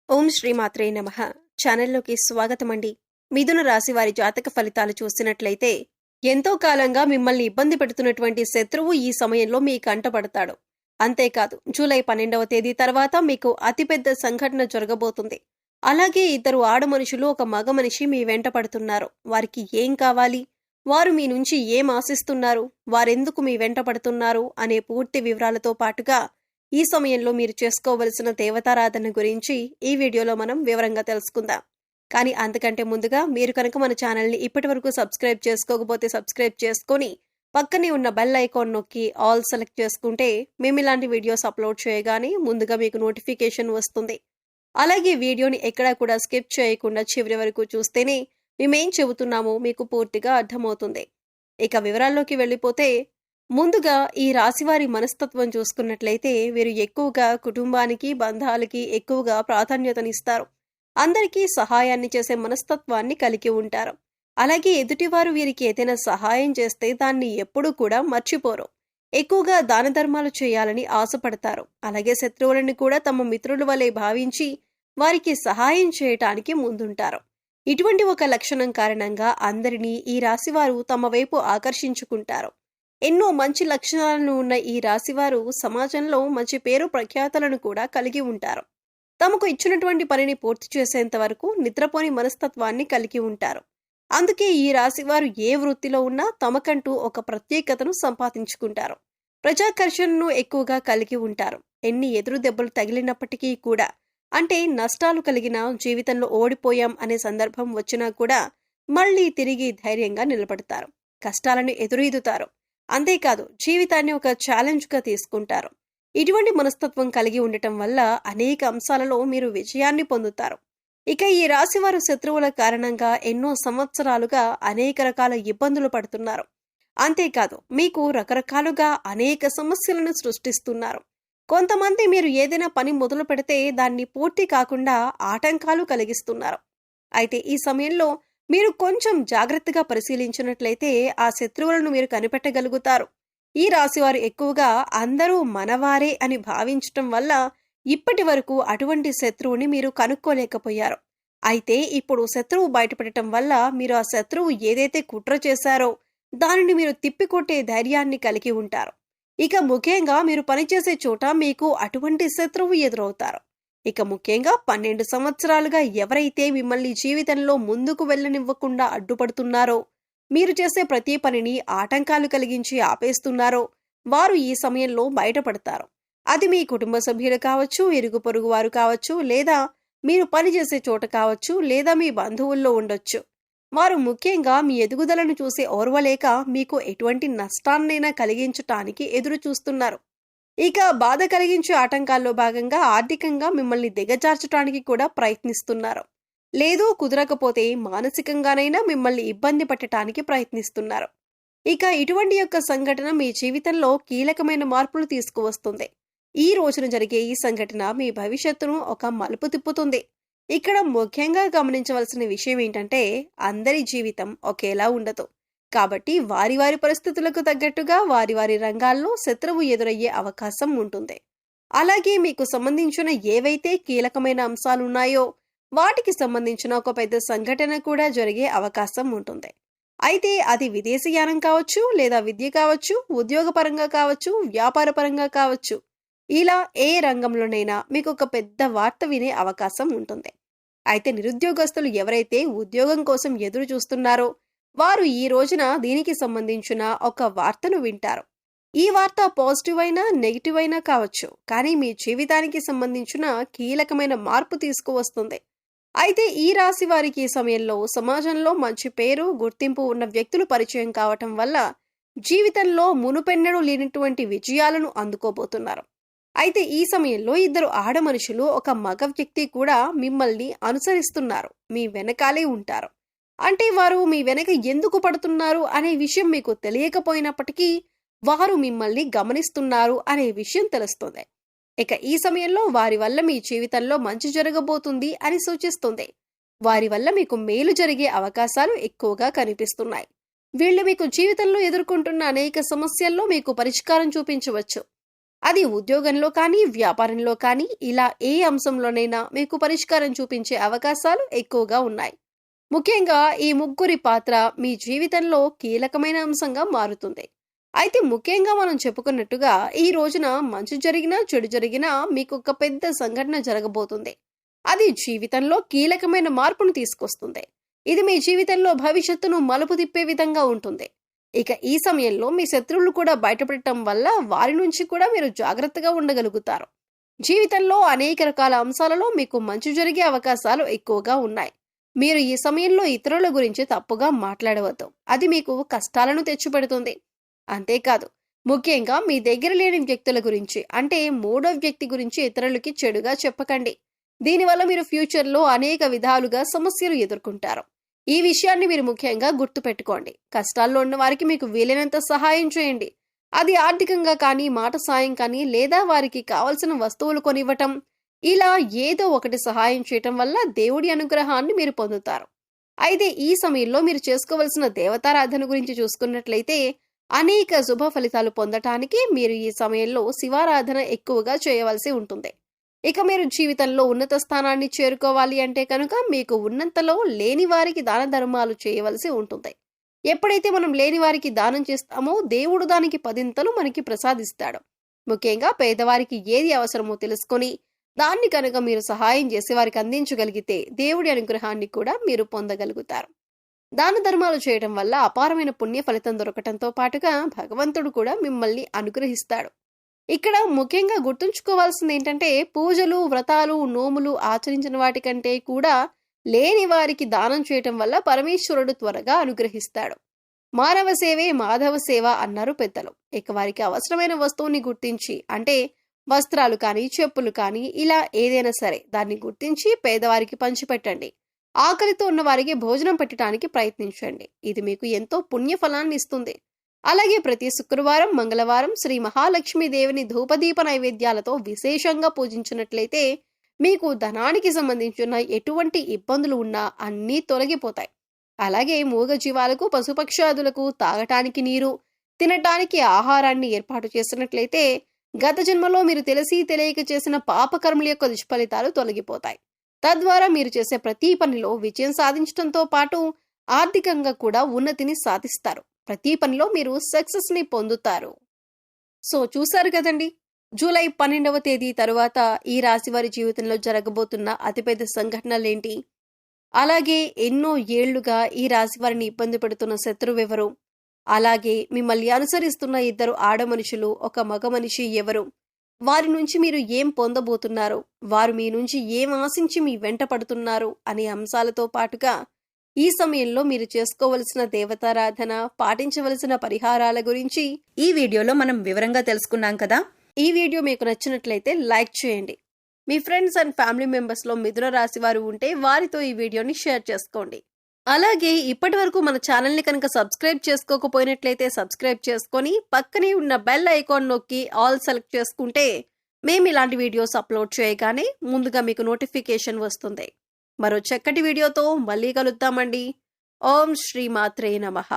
ఓం శ్రీమాత్రే నమః. ఛానల్లోకి స్వాగతమండి. మిథున రాశి వారి జాతక ఫలితాలు చూసినట్లయితే ఎంతో కాలంగా మిమ్మల్ని ఇబ్బంది పెడుతున్నటువంటి శత్రువు ఈ సమయంలో మీ కంటపడతాడు. అంతేకాదు జూలై 12వ తేదీ తర్వాత మీకు అతిపెద్ద సంఘటన జరగబోతుంది. అలాగే ఇద్దరు ఆడమనుషులు ఒక మగ మనిషి మీ వెంట పడుతున్నారు. వారికి ఏం కావాలి, వారు మీ నుంచి ఏం ఆశిస్తున్నారు, వారెందుకు మీ వెంట పడుతున్నారు అనే పూర్తి వివరాలతో పాటుగా ఈ సమయంలో మీరు చేసుకోవలసిన దేవతారాధన గురించి ఈ వీడియోలో మనం వివరంగా తెలుసుకుందాం. కానీ అంతకంటే ముందుగా మీరు కనుక మన ఛానల్ని ఇప్పటివరకు సబ్స్క్రైబ్ చేసుకోకపోతే సబ్స్క్రైబ్ చేసుకొని పక్కనే ఉన్న బెల్ ఐకాన్ నొక్కి ఆల్ సెలెక్ట్ చేసుకుంటే మేము ఇలాంటి వీడియోస్ అప్లోడ్ చేయగానే ముందుగా మీకు నోటిఫికేషన్ వస్తుంది. అలాగే వీడియోని ఎక్కడా కూడా స్కిప్ చేయకుండా చివరి వరకు చూస్తేనే మేమేం చెబుతున్నామో మీకు పూర్తిగా అర్థమవుతుంది. ఇక వివరాల్లోకి వెళ్ళిపోతే ముందుగా ఈ రాశివారి మనస్తత్వం చూసుకున్నట్లయితే వీరు ఎక్కువగా కుటుంబానికి బంధాలకి ఎక్కువగా ప్రాధాన్యతనిస్తారు. అందరికీ సహాయాన్ని చేసే మనస్తత్వాన్ని కలిగి ఉంటారు. అలాగే ఎదుటివారు వీరికి ఏదైనా సహాయం చేస్తే దాన్ని ఎప్పుడూ కూడా మర్చిపోరు. ఎక్కువగా దాన ధర్మాలు చేయాలని ఆశపడతారు. అలాగే శత్రువులను కూడా తమ మిత్రుల వలె భావించి వారికి సహాయం చేయటానికి ముందుంటారు. ఇటువంటి ఒక లక్షణం కారణంగా అందరినీ ఈ రాశివారు తమ వైపు ఆకర్షించుకుంటారు. ఎన్నో మంచి లక్షణాలను ఉన్న ఈ రాశివారు సమాజంలో మంచి పేరు ప్రఖ్యాతలను కూడా కలిగి ఉంటారు. తమకు ఇచ్చినటువంటి పనిని పూర్తి చేసేంత వరకు నిద్రపోని మనస్తత్వాన్ని కలిగి ఉంటారు. అందుకే ఈ రాశివారు ఏ వృత్తిలో ఉన్నా తమకంటూ ఒక ప్రత్యేకతను సంపాదించుకుంటారు. ప్రజాకర్షణను ఎక్కువగా కలిగి ఉంటారు. ఎన్ని ఎదురు దెబ్బలు తగిలినప్పటికీ కూడా, అంటే నష్టాలు కలిగిన జీవితంలో ఓడిపోయాం అనే సందర్భం వచ్చినా కూడా మళ్ళీ తిరిగి ధైర్యంగా నిలబడతారు. కష్టాలను ఎదురీదుతారు. అంతేకాదు జీవితాన్ని ఒక ఛాలెంజ్గా తీసుకుంటారు. ఇటువంటి మనస్తత్వం కలిగి ఉండటం వల్ల అనేక అంశాలలో మీరు విజయాన్ని పొందుతారు. ఇక ఈ రాశివారు శత్రువుల కారణంగా ఎన్నో సంవత్సరాలుగా అనేక రకాల ఇబ్బందులు పడుతున్నారు. అంతేకాదు మీకు రకరకాలుగా అనేక సమస్యలను సృష్టిస్తున్నారు. కొంతమంది మీరు ఏదైనా పని మొదలు పెడితే దాన్ని పూర్తి కాకుండా ఆటంకాలు కలిగిస్తున్నారు. అయితే ఈ సమయంలో మీరు కొంచెం జాగ్రత్తగా పరిశీలించినట్లయితే ఆ శత్రువులను మీరు కనిపెట్టగలుగుతారు. ఈ రాశివారు ఎక్కువగా అందరూ మనవారే అని భావించటం వల్ల ఇప్పటి వరకు అటువంటి శత్రువుని మీరు కనుక్కోలేకపోయారు. అయితే ఇప్పుడు శత్రువు బయటపడటం వల్ల మీరు ఆ శత్రువు ఏదైతే కుట్ర చేశారో దానిని మీరు తిప్పికొట్టే ధైర్యాన్ని కలిగి ఉంటారు. ఇక ముఖ్యంగా మీరు పనిచేసే చోట మీకు అటువంటి శత్రువు ఎదురవుతారు. ఇక ముఖ్యంగా 12 సంవత్సరాలుగా ఎవరైతే మిమ్మల్ని జీవితంలో ముందుకు వెళ్ళనివ్వకుండా అడ్డుపడుతున్నారో, మీరు చేసే ప్రతి పనిని ఆటంకాలు కలిగించి ఆపేస్తున్నారో వారు ఈ సమయంలో బయటపడతారు. అది మీ కుటుంబ సభ్యులు కావచ్చు, ఇరుగు పొరుగు వారు కావచ్చు, లేదా మీరు పనిచేసే చోట కావచ్చు, లేదా మీ బంధువుల్లో ఉండొచ్చు. వారు ముఖ్యంగా మీ ఎదుగుదలను చూసి ఓర్వలేక మీకు ఎటువంటి నష్టాన్నైనా కలిగించటానికి ఎదురు చూస్తున్నారు. ఇక బాధ కలిగించే ఆటంకాల్లో భాగంగా ఆర్థికంగా మిమ్మల్ని దిగజార్చడానికి కూడా ప్రయత్నిస్తున్నారు. లేదు కుదరకపోతే మానసికంగానైనా మిమ్మల్ని ఇబ్బంది పెట్టడానికి ప్రయత్నిస్తున్నారు. ఇక ఇటువంటి యొక్క సంఘటన మీ జీవితంలో కీలకమైన మార్పులు తీసుకువస్తుంది. ఈ రోజున జరిగే ఈ సంఘటన మీ భవిష్యత్తును ఒక మలుపు తిప్పుతుంది. ఇక్కడ ముఖ్యంగా గమనించవలసిన విషయం ఏంటంటే అందరి జీవితం ఒకేలా ఉండదు. కాబట్టి వారి వారి పరిస్థితులకు తగ్గట్టుగా వారి వారి రంగాల్లో శత్రువు ఎదురయ్యే అవకాశం ఉంటుంది. అలాగే మీకు సంబంధించిన ఏవైతే కీలకమైన అంశాలున్నాయో వాటికి సంబంధించిన ఒక పెద్ద సంఘటన కూడా జరిగే అవకాశం ఉంటుంది. అయితే అది విదేశీయానం కావచ్చు, లేదా విద్య కావచ్చు, ఉద్యోగపరంగా కావచ్చు, వ్యాపారపరంగా కావచ్చు. ఇలా ఏ రంగంలోనైనా మీకు ఒక పెద్ద వార్త వినే అవకాశం ఉంటుంది. అయితే నిరుద్యోగస్తులు ఎవరైతే ఉద్యోగం కోసం ఎదురు చూస్తున్నారో వారు ఈ రోజున దీనికి సంబంధించిన ఒక వార్తను వింటారు. ఈ వార్త పాజిటివ్ అయినా నెగిటివ్ అయినా కావచ్చు, కానీ మీ జీవితానికి సంబంధించిన కీలకమైన మార్పు తీసుకువస్తుంది. అయితే ఈ రాశి వారికి ఈ సమయంలో సమాజంలో మంచి పేరు, గుర్తింపు ఉన్న వ్యక్తులు పరిచయం కావటం వల్ల జీవితంలో మునుపెన్నడూ లేనటువంటి విజయాలను అందుకోబోతున్నారు. అయితే ఈ సమయంలో ఇద్దరు ఆడమనుషులు ఒక మగ వ్యక్తి కూడా మిమ్మల్ని అనుసరిస్తున్నారు, మీ వెనకాలే ఉంటారు. అంటే వారు మీ వెనక ఎందుకు పడుతున్నారు అనే విషయం మీకు తెలియకపోయినప్పటికీ వారు మిమ్మల్ని గమనిస్తున్నారు అనే విషయం తెలుస్తుంది. ఇక ఈ సమయంలో వారి వల్ల మీ జీవితంలో మంచి జరగబోతుంది అని సూచిస్తుంది. వారి వల్ల మీకు మేలు జరిగే అవకాశాలు ఎక్కువగా కనిపిస్తున్నాయి. వీళ్ళు మీకు జీవితంలో ఎదుర్కొంటున్న అనేక సమస్యల్లో మీకు పరిష్కారం చూపించవచ్చు. అది ఉద్యోగంలో కానీ, వ్యాపారంలో కానీ ఇలా ఏ అంశంలోనైనా మీకు పరిష్కారం చూపించే అవకాశాలు ఎక్కువగా ఉన్నాయి. ముఖ్యంగా ఈ ముగ్గురి పాత్ర మీ జీవితంలో కీలకమైన అంశంగా మారుతుంది. అయితే ముఖ్యంగా మనం చెప్పుకున్నట్టుగా ఈ రోజున మంచి జరిగినా, చెడు జరిగినా మీకు ఒక పెద్ద సంఘటన జరగబోతుంది. అది జీవితంలో కీలకమైన మార్పును తీసుకొస్తుంది. ఇది మీ జీవితంలో భవిష్యత్తును మలుపు తిప్పే విధంగా ఉంటుంది. ఇక ఈ సమయంలో మీ శత్రువులు కూడా బయటపడటం వల్ల వారి నుంచి కూడా మీరు జాగ్రత్తగా ఉండగలుగుతారు. జీవితంలో అనేక రకాల అంశాలలో మీకు మంచి జరిగే అవకాశాలు ఎక్కువగా ఉన్నాయి. మీరు ఈ సమయంలో ఇతరుల గురించి తప్పుగా మాట్లాడవద్దు. అది మీకు కష్టాలను తెచ్చిపెడుతుంది. అంతేకాదు, ముఖ్యంగా మీ దగ్గర లేని వ్యక్తుల గురించి అంటే మూడో వ్యక్తి గురించి ఇతరులకి చెడుగా చెప్పకండి. దీనివల్ల మీరు ఫ్యూచర్లో అనేక విధాలుగా సమస్యలు ఎదుర్కొంటారు. ఈ విషయాన్ని మీరు ముఖ్యంగా గుర్తుపెట్టుకోండి. కష్టాల్లో ఉన్న వారికి మీకు వీలైనంత సహాయం చేయండి. అది ఆర్థికంగా కానీ, మాట సాయం కానీ, లేదా వారికి కావలసిన వస్తువులు కొనివ్వటం, ఇలా ఏదో ఒకటి సహాయం చేయటం వల్ల దేవుడి అనుగ్రహాన్ని మీరు పొందుతారు. అయితే ఈ సమయంలో మీరు చేసుకోవలసిన దేవతారాధన గురించి చూసుకున్నట్లయితే అనేక శుభ ఫలితాలు పొందటానికి మీరు ఈ సమయంలో శివారాధన ఎక్కువగా చేయవలసి ఉంటుంది. ఇక మీరు జీవితంలో ఉన్నత స్థానాన్ని చేరుకోవాలి అంటే కనుక మీకు ఉన్నంతలో లేని వారికి దాన ధర్మాలు చేయవలసి ఉంటుంది. ఎప్పుడైతే మనం లేని వారికి దానం చేస్తామో దేవుడు దానికి పదింతలు మనకి ప్రసాదిస్తాడు. ముఖ్యంగా పేదవారికి ఏది అవసరమో తెలుసుకొని దాన్ని కనుక మీరు సహాయం చేసి వారికి అందించగలిగితే దేవుడి అనుగ్రహాన్ని కూడా మీరు పొందగలుగుతారు. దాన ధర్మాలు చేయడం వల్ల అపారమైన పుణ్య ఫలితం దొరకటంతో పాటుగా భగవంతుడు కూడా మిమ్మల్ని అనుగ్రహిస్తాడు. ఇక్కడ ముఖ్యంగా గుర్తుంచుకోవాల్సింది ఏంటంటే పూజలు, వ్రతాలు, నోములు ఆచరించిన వాటికంటే కూడా లేని వారికి దానం చేయటం వల్ల పరమేశ్వరుడు త్వరగా అనుగ్రహిస్తాడు. మానవ సేవే మాధవ సేవ అన్నారు పెద్దలు. ఇక వారికి అవసరమైన వస్తువుని గుర్తించి అంటే వస్త్రాలు కానీ, చెప్పులు కానీ ఇలా ఏదైనా సరే దాన్ని గుర్తించి పేదవారికి పంచిపెట్టండి. ఆకలితో ఉన్న వారికి భోజనం పెట్టడానికి ప్రయత్నించండి. ఇది మీకు ఎంతో పుణ్య ఫలాన్ని ఇస్తుంది. అలాగే ప్రతి శుక్రవారం, మంగళవారం శ్రీ మహాలక్ష్మీదేవిని ధూపదీప నైవేద్యాలతో విశేషంగా పూజించినట్లయితే మీకు ధనానికి సంబంధించిన ఎటువంటి ఇబ్బందులు ఉన్నా అన్నీ తొలగిపోతాయి. అలాగే మూగ జీవాలకు, పశుపక్షాదులకు తాగటానికి నీరు, తినటానికి ఆహారాన్ని ఏర్పాటు చేసినట్లయితే గత జన్మలో మీరు తెలిసి తెలియక చేసిన పాపకర్మల యొక్క దుష్ఫలితాలు తొలగిపోతాయి. తద్వారా మీరు చేసే ప్రతి పనిలో విజయం సాధించడంతో పాటు ఆర్థికంగా కూడా ఉన్నతిని సాధిస్తారు. ప్రతి పనిలో మీరు సక్సెస్ ని పొందుతారు. సో చూసారు కదండి, జూలై 12వ తేదీ తరువాత ఈ రాశి వారి జీవితంలో జరగబోతున్న అతిపెద్ద సంఘటనలేంటి, అలాగే ఎన్నో ఏళ్లుగా ఈ రాశి వారిని ఇబ్బంది పెడుతున్న శత్రువెవరు, అలాగే మిమ్మల్ని అనుసరిస్తున్న ఇద్దరు ఆడ మనుషులు, ఒక మగ మనిషి ఎవరు, వారి నుంచి మీరు ఏం పొందబోతున్నారు, వారు మీ నుంచి ఏం ఆశించి మీ వెంట పడుతున్నారు అనే అంశాలతో పాటుగా ఈ సమయంలో మీరు చేసుకోవలసిన దేవతారాధన, పాటించవలసిన పరిహారాల గురించి ఈ వీడియోలో మనం వివరంగా తెలుసుకున్నాం కదా. ఈ వీడియో మీకు నచ్చినట్లయితే లైక్ చేయండి. మీ ఫ్రెండ్స్ అండ్ ఫ్యామిలీ మెంబర్స్ లో మిథున రాశి వారు ఉంటే వారితో ఈ వీడియోని షేర్ చేసుకోండి. అలాగే ఇప్పటి వరకు మన ఛానల్ ని కనుక సబ్స్క్రైబ్ చేసుకోకపోయినట్లయితే సబ్స్క్రైబ్ చేసుకొని పక్కనే ఉన్న బెల్ ఐకాన్ నొక్కి ఆల్ సెలెక్ట్ చేసుకుంటే మేము ఇలాంటి వీడియోస్ అప్లోడ్ చేయగానే ముందుగా మీకు నోటిఫికేషన్ వస్తుంది. మరో చక్కటి వీడియోతో మళ్ళీ కలుద్దామండి. ఓం శ్రీ మాత్రే నమః.